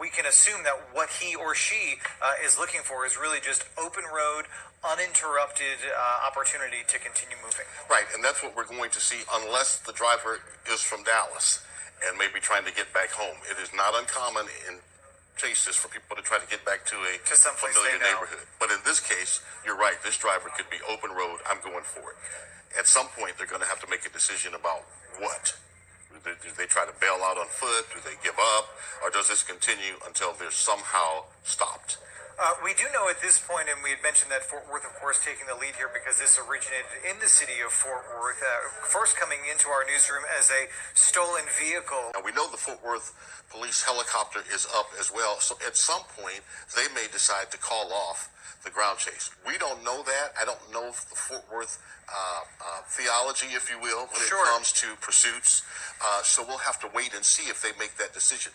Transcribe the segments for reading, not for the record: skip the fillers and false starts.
we can assume that what he or she is looking for is really just open road, uninterrupted opportunity to continue moving. Right, and that's what we're going to see unless the driver is from Dallas and maybe trying to get back home. It is not uncommon in chases for people to try to get back to some familiar neighborhood. But in this case, you're right, this driver could be open road, I'm going for it. At some point, they're going to have to make a decision about what. Do they try to bail out on foot? Do they give up? Or does this continue until they're somehow stopped? We do know at this point, and we had mentioned that Fort Worth, of course, taking the lead here because this originated in the city of Fort Worth, first coming into our newsroom as a stolen vehicle. Now, we know the Fort Worth police helicopter is up as well, so at some point, they may decide to call off the ground chase. We don't know that. I don't know if the Fort Worth theology, if you will, when it comes to pursuits. So we'll have to wait and see if they make that decision.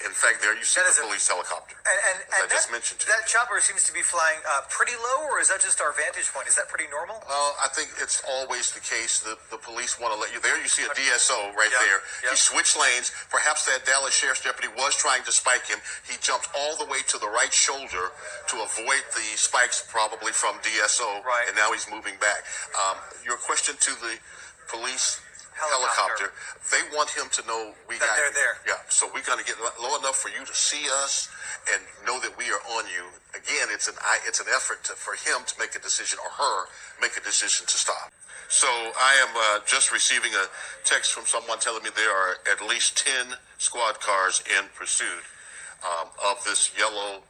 In fact, there you see the police helicopter. And I just mentioned to you. That chopper seems to be flying pretty low, or is that just our vantage point? Is that pretty normal? I think it's always the case. The police want to let you. There you see a DSO right there. He switched lanes. Perhaps that Dallas Sheriff's deputy was trying to spike him. He jumped all the way to the right shoulder to avoid the spikes, probably from DSO, and now he's moving back. Your question to the police helicopter, they want him to know we got they're there. Yeah, so we're going to get low enough for you to see us and know that we are on you. Again, it's an effort for him to make a decision, or her make a decision to stop. So I am just receiving a text from someone telling me there are at least 10 squad cars in pursuit of this yellow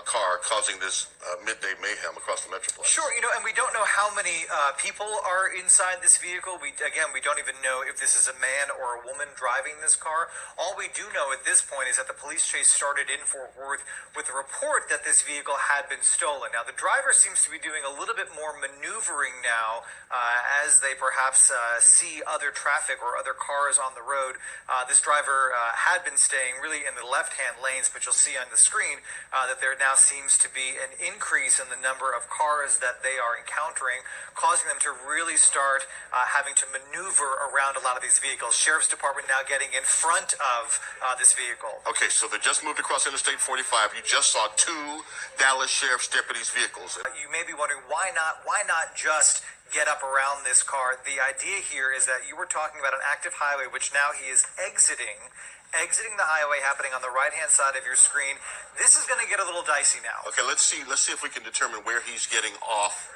car causing this midday mayhem across the Metroplex. Sure, and we don't know how many people are inside this vehicle. We don't even know if this is a man or a woman driving this car. All we do know at this point is that the police chase started in Fort Worth with a report that this vehicle had been stolen. Now, the driver seems to be doing a little bit more maneuvering now as they perhaps see other traffic or other cars on the road. This driver had been staying really in the left-hand lanes, but you'll see on the screen that there now seems to be an increase in the number of cars that they are encountering, causing them to really start having to maneuver around a lot of these vehicles. Sheriff's Department now getting in front of this vehicle. Okay, so they just moved across Interstate 45. You just saw 2 Dallas Sheriff's deputies' vehicles. You may be wondering, why not just get up around this car? The idea here is that you were talking about an active highway, which now he is exiting the highway, happening on the right-hand side of your screen. This is going to get a little dicey now. Okay, let's see if we can determine where he's getting off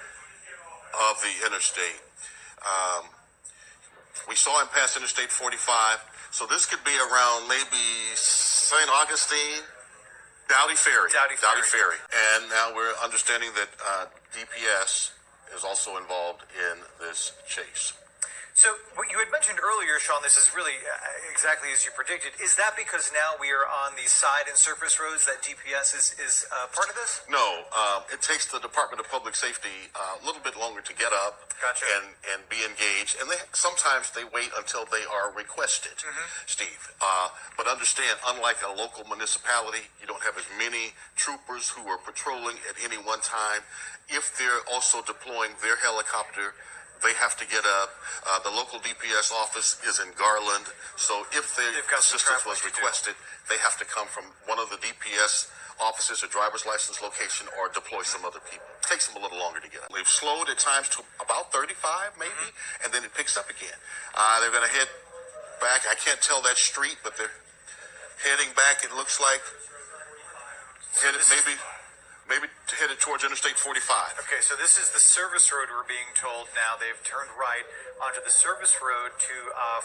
of the interstate. We saw him pass Interstate 45, so this could be around maybe St. Augustine, Dowdy Ferry. And now we're understanding that DPS is also involved in this chase. So what you had mentioned earlier, Sean, this is really exactly as you predicted. Is that because now we are on the side and surface roads that DPS is part of this? No, it takes the Department of Public Safety a little bit longer to get up and be engaged. And sometimes they wait until they are requested, Steve. But understand, unlike a local municipality, you don't have as many troopers who are patrolling at any one time. If they're also deploying their helicopter, they have to get up. The local DPS office is in Garland, so if their assistance was requested, they have to come from one of the DPS offices or driver's license location or deploy some other people. It takes them a little longer to get up. They've slowed at times to about 35 maybe, and then it picks up again. They're going to head back. I can't tell that street, but they're heading back, it looks like. Maybe headed towards Interstate 45. Okay, so this is the service road, we're being told now. They've turned right onto the service road to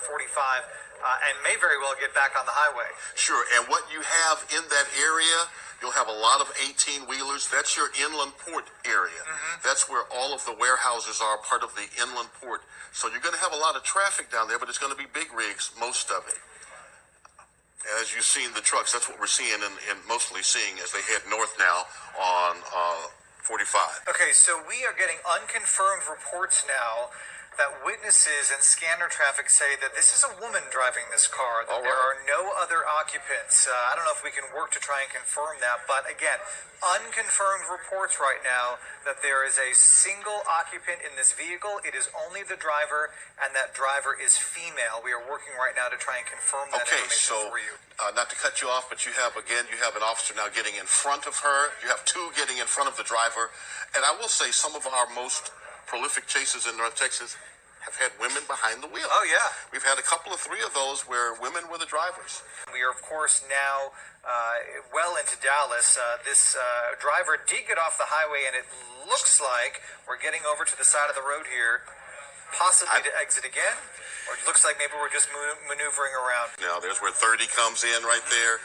45 and may very well get back on the highway. Sure, and what you have in that area, you'll have a lot of 18-wheelers. That's your inland port area. That's where all of the warehouses are, part of the inland port. So you're going to have a lot of traffic down there, but it's going to be big rigs, most of it. As you've seen the trucks, that's what we're seeing and mostly seeing as they head north now on 45. Okay, so we are getting unconfirmed reports now that witnesses and scanner traffic say that this is a woman driving this car, that there are no other occupants. I don't know if we can work to try and confirm that, but again, unconfirmed reports right now that there is a single occupant in this vehicle. It is only the driver, and that driver is female. We are working right now to try and confirm that information for you. Not to cut you off, but you have an officer now getting in front of her. You have two getting in front of the driver. And I will say some of our most prolific chases in North Texas have had women behind the wheel. Oh, yeah. We've had three of those where women were the drivers. We are, of course, now well into Dallas. This driver did get off the highway, and it looks like we're getting over to the side of the road here, possibly to exit again. Or it looks like maybe we're just maneuvering around. Now, there's where 30 comes in right there.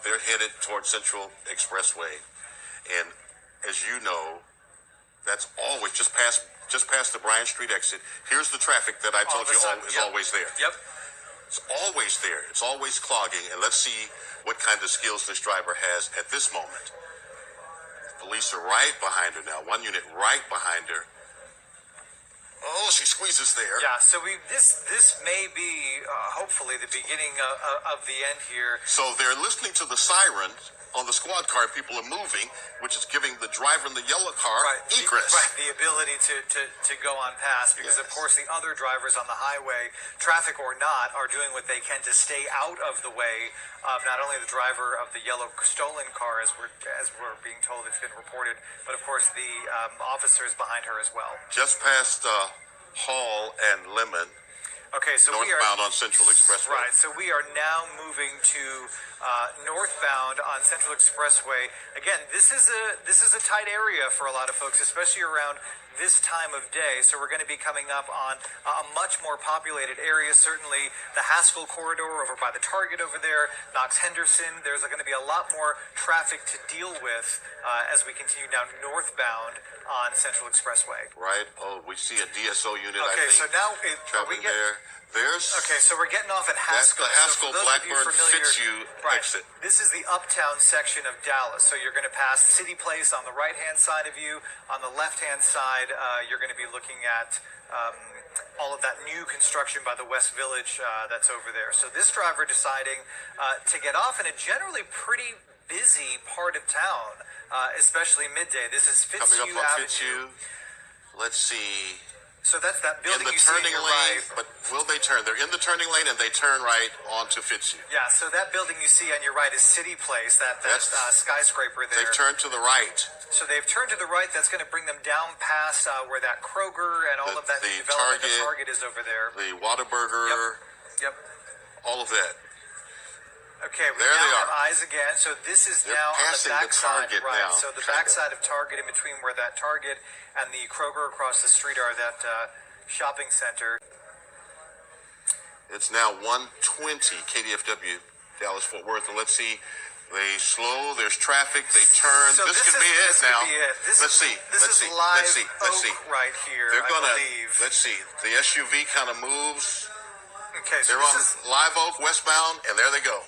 They're headed towards Central Expressway. And as you know, that's always just past the Bryant Street exit. Here's the traffic that I told you is always there. Yep. It's always there. It's always clogging. And let's see what kind of skills this driver has at this moment. Police are right behind her now. One unit right behind her. Oh, she squeezes there. Yeah, so this may be, hopefully, the beginning of the end here. So they're listening to the siren on the squad car. People are moving, which is giving the driver in the yellow car egress. The ability to go on past, because, of course, the other drivers on the highway, traffic or not, are doing what they can to stay out of the way of not only the driver of the yellow stolen car, as we're being told it's been reported, but, of course, the officers behind her as well. Just past Hall and Lemon. Okay, so northbound on Central Expressway. Right, so we are now moving to northbound on Central Expressway. Again, this is a tight area for a lot of folks, especially around this time of day. So we're going to be coming up on a much more populated area. Certainly the Haskell corridor over by the Target over there, Knox Henderson. There's going to be a lot more traffic to deal with as we continue down northbound on Central Expressway. Right. Oh, we see a DSO unit. Okay, I think, so now traveling there. Okay, so we're getting off at Haskell. That's the Haskell Blackburn Fitzhugh exit. This is the uptown section of Dallas. So you're going to pass City Place on the right-hand side of you. On the left-hand side, you're going to be looking at all of that new construction by the West Village that's over there. So this driver deciding to get off in a generally pretty busy part of town, especially midday. This is Fitzhugh Coming up on Avenue. Fitzhugh. Let's see. So that's that building in the you see turning on your lane, right. but will they turn? They're in the turning lane and they turn right onto Fitzhugh. Yeah, so that building you see on your right is City Place, that skyscraper there. They've turned to the right. So they've turned to the right. That's going to bring them down past where that Kroger and all of that new development. The Target is over there. The Whataburger. Yep. All of that. Okay, we there now they have eyes again. So this is They're now on the passing back the side, Target right? now, So the back side of Target, in between where that Target and the Kroger across the street are, that shopping center. It's now 1:20 KDFW Dallas Fort Worth, and let's see. They slow. There's traffic. They turn. So this could be it now. Let's see. This is live Oak right here. They're gonna. I believe. Let's see. The SUV kind of moves. Okay, so they're on Live Oak westbound, and there they go.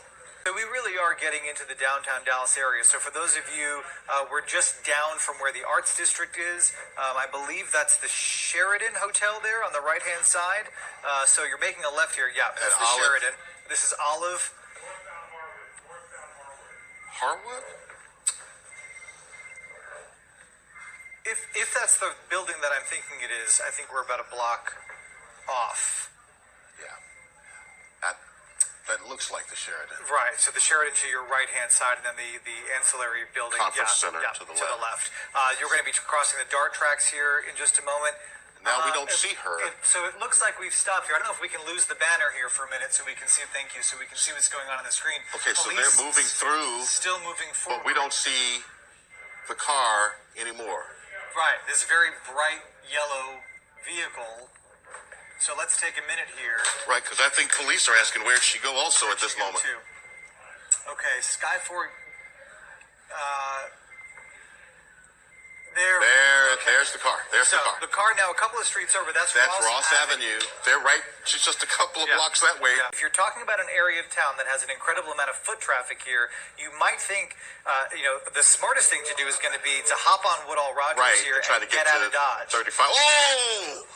So we really are getting into the downtown Dallas area. So for those of you, we're just down from where the Arts District is. I believe that's the Sheridan Hotel there on the right-hand side. So you're making a left here. Yeah, that's the Sheridan. This is Olive. Harwood? If that's the building that I'm thinking it is, I think we're about a block off. Yeah. That looks like the Sheridan. Right, so the Sheridan to your right-hand side, and then the ancillary building Conference Center to the left. You're going to be crossing the DART tracks here in just a moment. Now we don't see her. So it looks like we've stopped here. I don't know if we can lose the banner here for a minute so we can see, thank you, so we can see what's going on the screen. Okay, so they're moving through. Still moving forward. But we don't see the car anymore. Right, this very bright yellow vehicle. So let's take a minute here. Right, because I think police are asking where'd she go also at this moment. Okay, Skyford. There's the car. There's the car. The car now a couple of streets over. That's Ross Avenue. They're right. She's just a couple of blocks that way. Yeah. If you're talking about an area of town that has an incredible amount of foot traffic here, you might think, the smartest thing to do is going to be to hop on Woodall Rogers here and try to get out of Dodge. 35. Oh!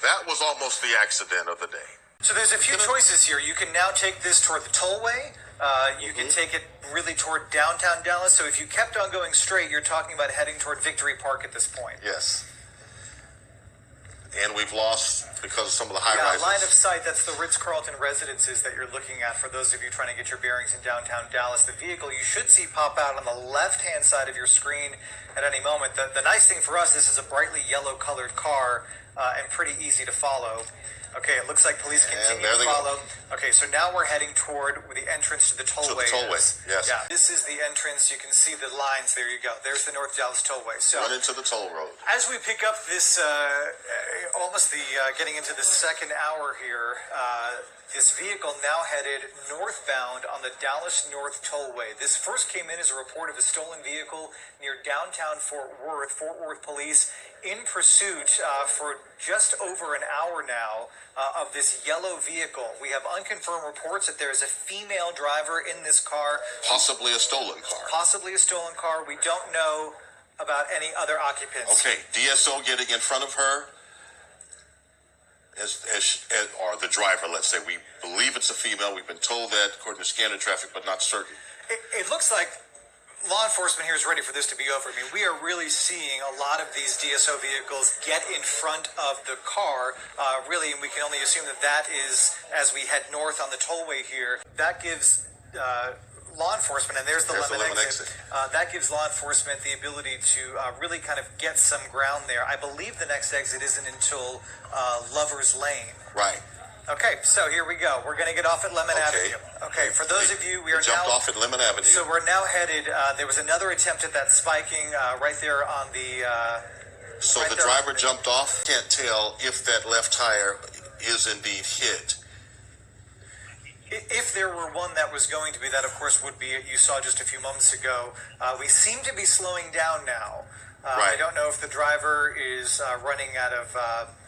That was almost the accident of the day. So there's a few choices here. You can now take this toward the tollway. You can take it really toward downtown Dallas. So if you kept on going straight, you're talking about heading toward Victory Park at this point. Yes. And we've lost because of some of the high rises. Line of sight, that's the Ritz-Carlton residences that you're looking at for those of you trying to get your bearings in downtown Dallas. The vehicle you should see pop out on the left-hand side of your screen at any moment. The nice thing for us, this is a brightly yellow-colored car and pretty easy to follow. Okay, it looks like police continue to follow. Okay, so now we're heading toward the entrance to the tollway. Yes. Yeah, this is the entrance. You can see the lines. There you go. There's the North Dallas Tollway. So run into the toll road. As we pick up this, getting into the second hour here, this vehicle now headed northbound on the Dallas North Tollway. This first came in as a report of a stolen vehicle near downtown Fort Worth. Fort Worth police in pursuit for just over an hour now of this yellow vehicle. We have unconfirmed reports that there is a female driver in this car. Possibly a stolen car. Possibly a stolen car. We don't know about any other occupants. Okay, DSO getting in front of her. Or the driver, let's say. We believe it's a female. We've been told that according to scanner traffic, but not certain. It looks like law enforcement here is ready for this to be over. I mean, we are really seeing a lot of these DSO vehicles get in front of the car, really, and we can only assume that that is, as we head north on the tollway here, that gives law enforcement, and there's the lemon exit. That gives law enforcement the ability to really kind of get some ground there. I believe the next exit isn't until Lover's Lane. Right. Okay, so here we go. We're going to get off at Lemon Avenue. Okay, for those of you, we are jumped off at Lemon Avenue. So we're now headed. There was another attempt at that spiking right there on the. So the driver jumped off. Can't tell if that left tire is indeed hit. If there were one that was going to be, that of course would be it. You saw just a few moments ago. We seem to be slowing down now. Right. I don't know if the driver is running out of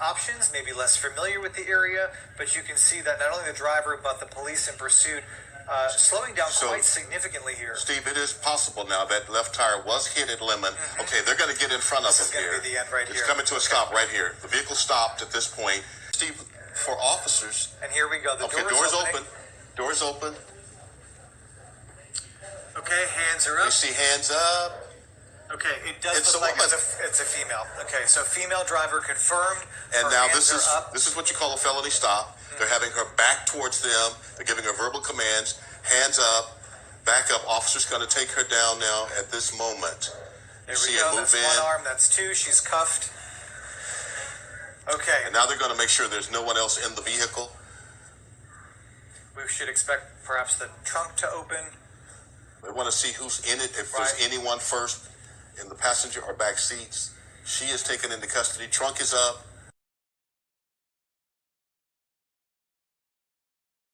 options, maybe less familiar with the area, but you can see that not only the driver, but the police in pursuit slowing down quite significantly here. Steve, it is possible now that left tire was hit at Lemon. Mm-hmm. Okay, they're going to get in front of him here. This is going to be the end right here. It's coming to a stop right here. The vehicle stopped at this point. Steve, for officers. And here we go. The door's open. Door's open. Okay, hands are up. You see hands up. Okay, it does look like it's a female. Okay, so female driver confirmed. And now this is what you call a felony stop. Mm-hmm. They're having her back towards them. They're giving her verbal commands. Hands up, back up. Officer's going to take her down now at this moment. There we go. That's one arm. That's two. She's cuffed. Okay. And now they're going to make sure there's no one else in the vehicle. We should expect perhaps the trunk to open. They want to see who's in it, if there's anyone first in the passenger or back seats. She is taken into custody. Trunk is up.